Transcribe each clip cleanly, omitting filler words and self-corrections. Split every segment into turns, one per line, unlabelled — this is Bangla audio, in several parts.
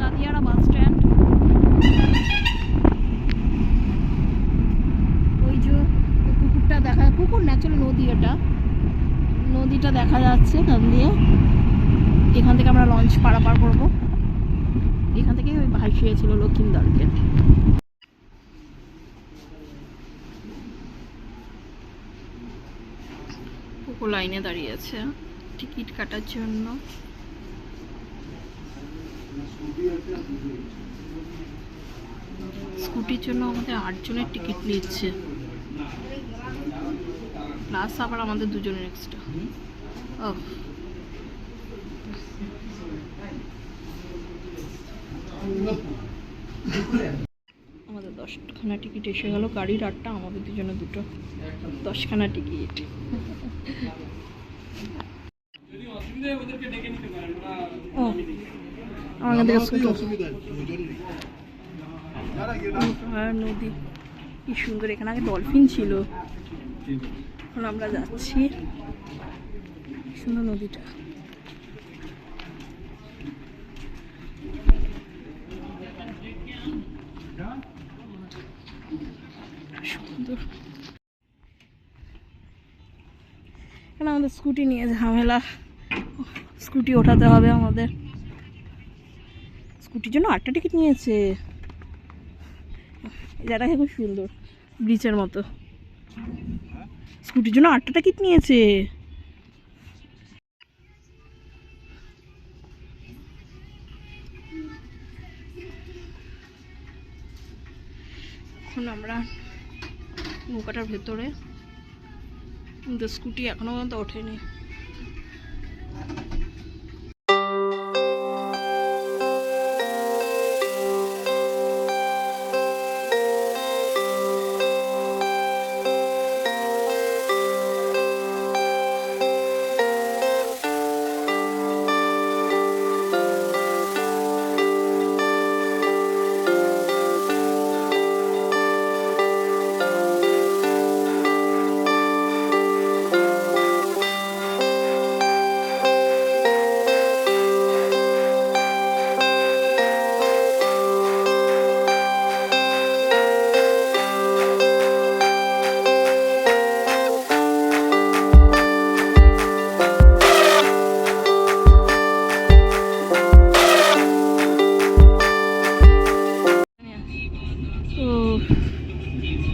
কাদিয়াড়া বাস স্ট্যান্ড। ওই যে পুকুরটা দেখা, পুকুর না অ্যাকচুয়ালি নদী, এটা নদীটা দেখা যাচ্ছে এখান দিয়ে। এখান থেকে আমরা লঞ্চ পারাপার করবো। এখান থেকে ওই ভাসিয়েছিল লক্ষিন্দরকে। পুকুর লাইনে দাঁড়িয়ে আছে টিকিট কাটার জন্য। স্কুটির জন্য আমাদের 8 জনের টিকিট নিচ্ছে, প্লাস আবার আমাদের 2 জনের এক্সট্রা। আমাদের 10খানা টিকিট এসে গেল, গাড়ির 8টা, আমাদের 2 জনের 2টো, 10খানা টিকিট। নদী কি সুন্দর, এখানে আগে ডলফিন ছিল, এখন আমরা যাচ্ছি। সুন্দর নদীটা। সুন্দর। এখানে আমাদের স্কুটি নিয়ে ঝামেলা, স্কুটি ওঠাতে হবে আমাদের। স্কুটির জন্য 8টা টিকিট নিয়েছে। এই জায়গাটা খুব সুন্দর, ব্রিজের মতো। স্কুটির জন্য 8টা টিকিট নিয়েছে। এখন আমরা নৌকাটার ভেতরে, কিন্তু স্কুটি এখনো পর্যন্ত ওঠেনি।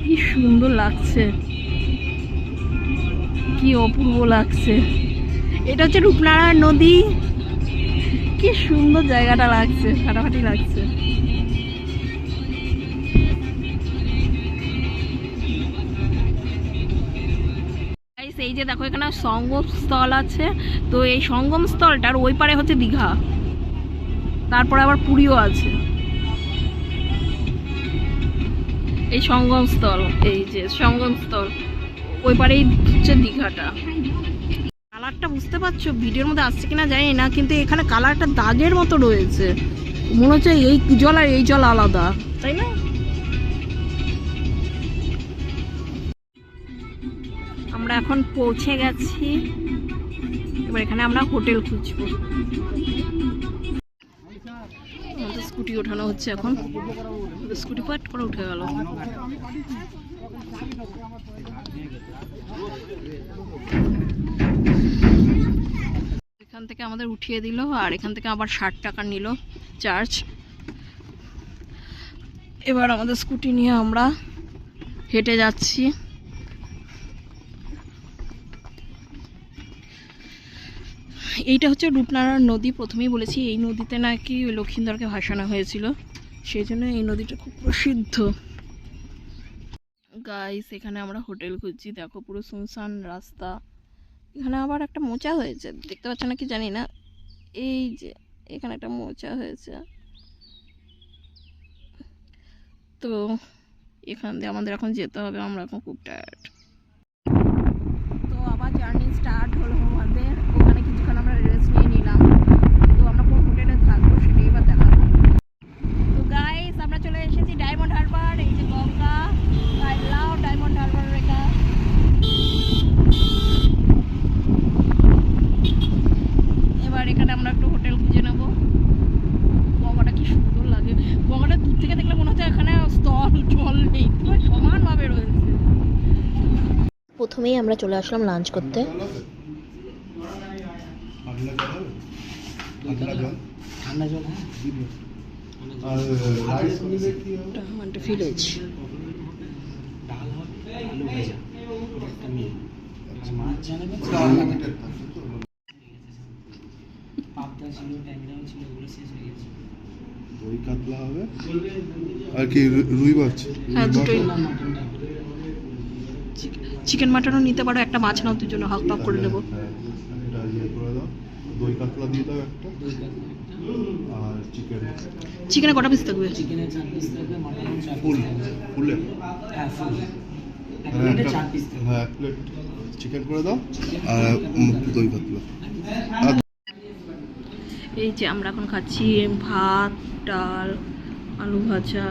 কি সুন্দর লাগছে, কি অপূর্ব লাগছে। এটা হচ্ছে রূপনারায়ণ নদী। কি সুন্দর জায়গাটা লাগছে, ফাটাফাটি লাগছে। এই যে দেখো, এখানে সঙ্গম স্থল আছে, তো এই সঙ্গম স্থলটার ওই পারে হচ্ছে দীঘা, তারপরে আবার পুরীও আছে। এই সঙ্গম স্থল, এই যে সঙ্গম স্থল, ওই পারেই হচ্ছে দীঘাটা। কালারটা বুঝতে পারছো ভিডিওর মধ্যে আসছে কিনা জানি না, কিন্তু এখানে কালারটা দাগের মতো রয়েছে, মনে হচ্ছে এই জল আর এই জল আলাদা, তাই না? আমরা এখন পৌঁছে গেছি, এবার এখানে আমরা হোটেল খুঁজবো। আমাদের স্কুটি ওঠানো হচ্ছে এখন, স্কুটি পাট করে উঠে গেল। এখান থেকে আমাদের উঠিয়ে দিল, আর এখান থেকে আবার 60 টাকা নিল চার্জ। এবার আমাদের স্কুটি নিয়ে আমরা হেঁটে যাচ্ছি। এইটা হচ্ছে রূপনারায়ণ নদী। প্রথমেই বলেছি এই নদীতে নাকি লক্ষিন্দরকে ভাসানো হয়েছিল, সেই জন্য এই নদীটা খুব প্রসিদ্ধ। গাইস, এখানে আমরা হোটেল খুঁজছি, দেখো পুরো শুনশান রাস্তা। এখানে আবার একটা মোচা হয়েছে, দেখতে পাচ্ছ নাকি জানি না, এই যে এখানে একটা মোচা হয়েছে। তো এখান দিয়ে আমাদের এখন যেতে হবে, আমরা এখন খুব টায়ার্ড। তো আবার জার্নি স্টার্ট হলো আমাদের। ওখানে কিছুক্ষণ আমরা রেস্ট নিয়ে নিলাম, তো আমরা কোন হোটেলে থাকবো সেটাই এবার দেখাবো। তো গাইস, আমরা চলে এসেছি ডায়মন্ড হারবার। এই যে Ganga, I love Diamond Harbour রেখা। এবার এখানে আমরা একটু হোটেল খুঁজে নেবো। গঙ্গাটা কি সুন্দর গঙ্গাটা দূর থেকে দেখলে মনে হচ্ছে এখানে স্থল জল নেই, সমানভাবে রয়েছে।
প্রথমেই আমরা চলে আসলাম লাঞ্চ করতে।
ঠান্ডা জল
টামান্টে ভিলেজ
ডাল হবে, আলু ভাজা, একটা মিল, মাছ জানাবে, পাবদা ছিল, ট্যাংরাও ছিল, ওগুলো শেষ হয়ে গেছে।
দই কাতলা হবে আর কি রুই মাছ।
হ্যাঁ, দুটোই। চিকেন মাটনও নিতে পারো, একটা মাছ নাও দুই জন্য হাফ হাফ করে নেবো।
এটা ইয়ে করে দাও, দই কাতলা দিয়ে দাও একটা, আর
চিকেনে কটা পিস থাকবে?
চিকেনে 4 পিস থাকবে, মাটনে 4
ফুল
পিস থাকবে।
ফুলে
হ্যাঁ, ফুল। এক প্লেটে 4 পিস থাকবে।
হ্যাঁ, এক প্লেট চিকেন করে দাও আর দই কাতলা। আর
এই যে আমরা এখন খাচ্ছি ভাত, ডাল, আলু ভাজা,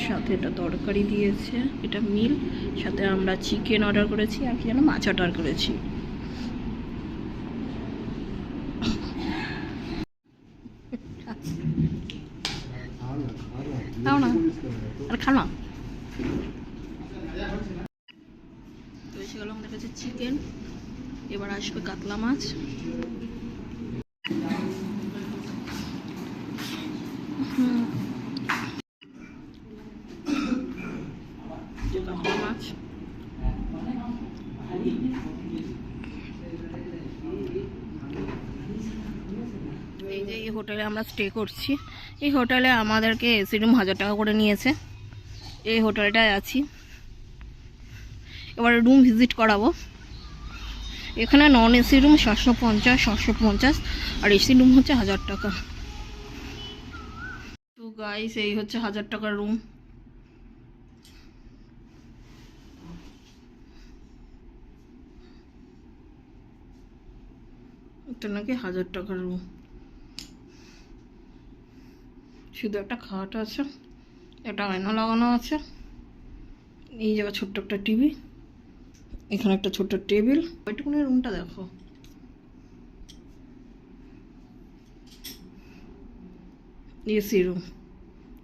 সাথে এটা তরকারি দিয়েছে, এটা মিল, সাথে আমরা চিকেন অর্ডার করেছি আর কি যেন মাছ অর্ডার করেছি। খাও না, আর খাও না। তো এসে গেল আমাদের কাছে চিকেন, এবার আসবে কাতলা মাছ। কাতলা মাছ এই যে এই হোটেলে আমরা স্টে করছি, এই হোটেলে আমাদেরকে এসি রুম 1000 টাকা করে নিয়েছে। এই হোটেলটায় আছি, এবার রুম ভিজিট করাবো। এখানে নন এসি রুম 750 আর এসি রুম হচ্ছে 1000 টাকা। তো গাইস এই হচ্ছে 1000 টাকার রুম। এটা নাকি 1000 টাকার রুম, শুধু একটা খাট আছে, একটা আয়না লাগানো আছে, এই জায়গায় ছোট্ট একটা টিভি, এখানে একটা ছোট্ট টেবিল। ওইটুকুনি রুমটা দেখো, এসি রুম।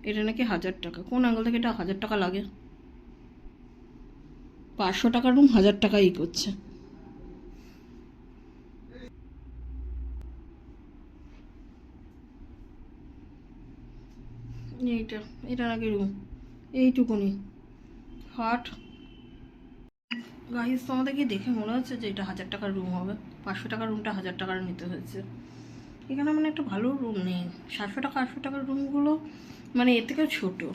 এটা নাকি 1000 টাকা। কোন অ্যাঙ্গেল থেকে এটা 1000 টাকা লাগে? 500 টাকার রুম 1000 টাকাই করছে। এইটা এটা নাকি রুম, এইটুকুনি খাট। গাইস তোমাদের কি দেখে মনে হচ্ছে যে এটা 1000 টাকার রুম হবে? 500 টাকার রুমটা 1000 টাকার নিতে হয়েছে। এখানে মানে একটা ভালো রুম নেই। 700 টাকা 800 টাকার রুমগুলো মানে এর থেকেও ছোটো,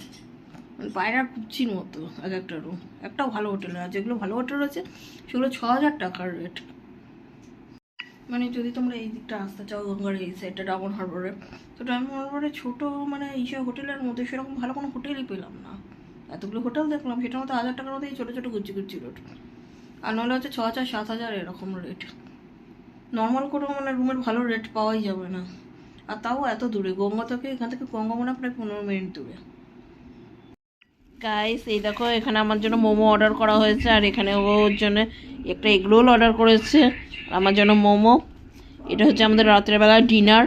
মানে পায়রা কুচির মতো এক একটা রুম। একটাও ভালো হোটেল আর যেগুলো ভালো হোটেল আছে সেগুলো 6000 টাকার রেট। মানে যদি তোমরা এই দিকটা আসতে চাও, গঙ্গার এই সাইডটা ডায়মন্ড হারবারে, তো ডায়মন্ড হারবারে ছোটো মানে এইসব হোটেলের মধ্যে সেরকম ভালো কোনো হোটেলই পেলাম না। এতগুলো হোটেল দেখলাম, সেটার মধ্যে 1000 টাকার মধ্যে এই ছোটো ছোটো গুচি রোড, আর নাহলে হচ্ছে 6000 7000 এরকম রেট। নর্মাল কোনো মানে রুমের ভালো রেট পাওয়াই যাবে না, আর তাও এত দূরে। গঙ্গা থেকে এখান থেকে গঙ্গা মনে প্রায় 15 মিনিট দূরে। গাইস এই দেখো, এখানে আমার জন্য মোমো অর্ডার করা হয়েছে, আর এখানে ওর জন্য একটা এগ রোল অর্ডার করেছে, আমার জন্য মোমো। এটা হচ্ছে আমাদের রাত্রের বেলা dinner.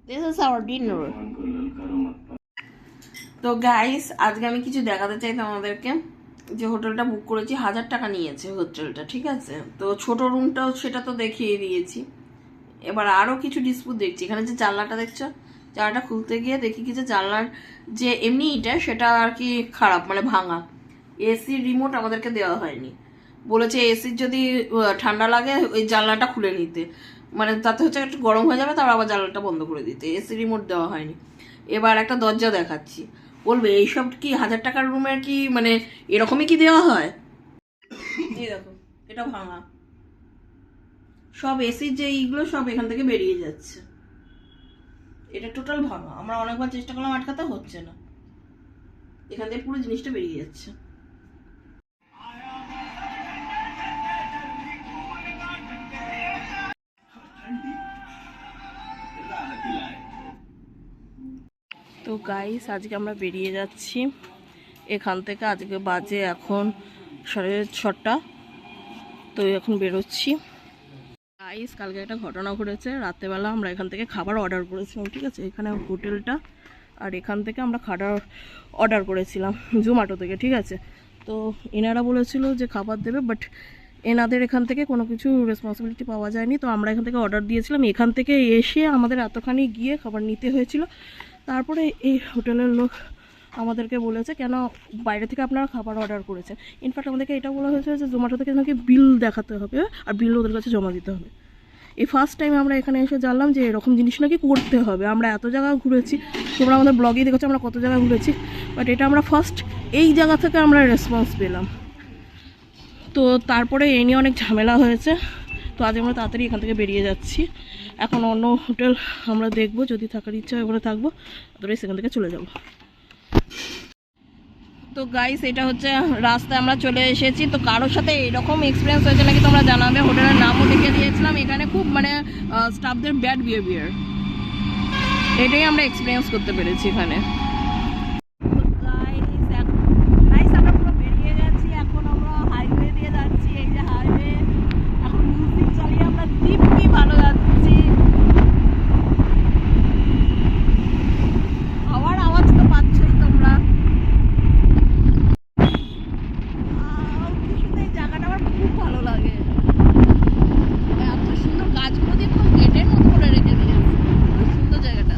This is our dinner. তো গাইস আজকে আমি কিছু দেখাতে চাই তোমাদেরকে। যে হোটেলটা বুক করেছি 1000 টাকা নিয়েছে হোটেলটা, ঠিক আছে। তো ছোট রুমটাও সেটা তো দেখিয়ে দিয়েছি। এবার আরও কিছু ডিসপুট দেখছি। এখানে যে জানলাটা দেখছো, জানলাটা খুলতে গিয়ে দেখি কি যে জানলার যে এমনি এটা সেটা আর কি খারাপ, মানে ভাঙা। এসি রিমোট আমাদেরকে দেওয়া হয়নি, বলেছে এসির যদি ঠান্ডা লাগে ওই জানলাটা খুলে নিতে, মানে তাতে হচ্ছে একটু গরম হয়ে যাবে, তারপর আবার জানলাটা বন্ধ করে দিতে। এসি রিমোট দেওয়া হয়নি। এবার একটা দরজা দেখাচ্ছি, বলবে এইসব কি 1000 টাকার রুমের কি মানে এরকমই কি দেওয়া হয়? এই দেখো এটা ভাঙা, সব এসির যে এইগুলো সব এখান থেকে বেরিয়ে যাচ্ছে। এটা টোটাল ভাঙা। আমরা অনেকবার চেষ্টা করলাম আটকাতে, হচ্ছে না, এখান থেকে পুরো জিনিসটা বেরিয়ে যাচ্ছে। তো গাইস আজকে আমরা বেরিয়ে যাচ্ছি এখান থেকে। আজকে বাজে এখন 6:30, তো এখন বেরোচ্ছি। গাইস কালকে একটা ঘটনা ঘটেছে। রাত্রেবেলা আমরা এখান থেকে খাবার অর্ডার করেছিলাম, ঠিক আছে? এখানে হোটেলটা, আর এখান থেকে আমরা খাবার অর্ডার করেছিলাম জোম্যাটো থেকে, ঠিক আছে? তো এনারা বলেছিল যে খাবার দেবে, বাট এনাদের এখান থেকে কোনো কিছু রেসপন্সিবিলিটি পাওয়া যায়নি। তো আমরা এখান থেকে অর্ডার দিয়েছিলাম, এখান থেকে এসে আমাদের এতখানি গিয়ে খাবার নিতে হয়েছিল। তারপরে এই হোটেলের লোক আমাদেরকে বলেছে কেন বাইরে থেকে আপনারা খাবার অর্ডার করেছেন। ইনফ্যাক্ট আমাদেরকে এটা বলা হয়েছে যে জোম্যাটো থেকে নাকি বিল দেখাতে হবে আর বিল ওদের কাছে জমা দিতে হবে। এই ফার্স্ট টাইম আমরা এখানে এসে জানলাম যে এরকম জিনিস নাকি করতে হবে। আমরা এত জায়গা ঘুরেছি, তোমরা আমাদের ব্লগেই দেখেছো আমরা কত জায়গায় ঘুরেছি, বাট এটা আমরা ফার্স্ট এই জায়গা থেকে আমরা রেসপন্স পেলাম। তো তারপরে এই নিয়ে অনেক ঝামেলা হয়েছে। তো আজ আমরা তাড়াতাড়ি এখান থেকে বেরিয়ে যাচ্ছি। এখন অন্য হোটেল আমরা দেখবো, যদি থাকার ইচ্ছা হয় ওখানে থাকবো, তারপরে সেখান থেকে চলে যাব। তো গাইস এটা হচ্ছে রাস্তায় আমরা চলে এসেছি। তো কারোর সাথে এরকম এক্সপিরিয়েন্স হয়েছে নাকি তোমরা জানাবে। হোটেলের নামও লিখে দিয়েছিলাম, এখানে খুব মানে স্টাফদের ব্যাড বিহেভিয়ার, এটাই আমরা এক্সপিরিয়েন্স করতে পেরেছি এখানে। গাইস আমরা পুরো বেরিয়ে গেছি, এখন আমরা হাইওয়ে দিয়ে যাচ্ছি। এই যে হাইওয়ে, এখন মিউজিক চালিয়ে আমরা দিব্যি ভালো যাচ্ছি। হাওয়ার আওয়াজ তো পাচ্ছই তোমরা। জায়গাটা আমার খুব ভালো লাগে, এত সুন্দর গাছগুলো দিয়ে পুরো গেটের মতো করে রেখে দিয়েছে, খুব সুন্দর জায়গাটা।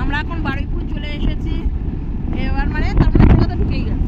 আমরা এখন বারুইপুর চলে এসেছি, এবার মানে তার মধ্যে কলকাতা ঢুকেই গেছে।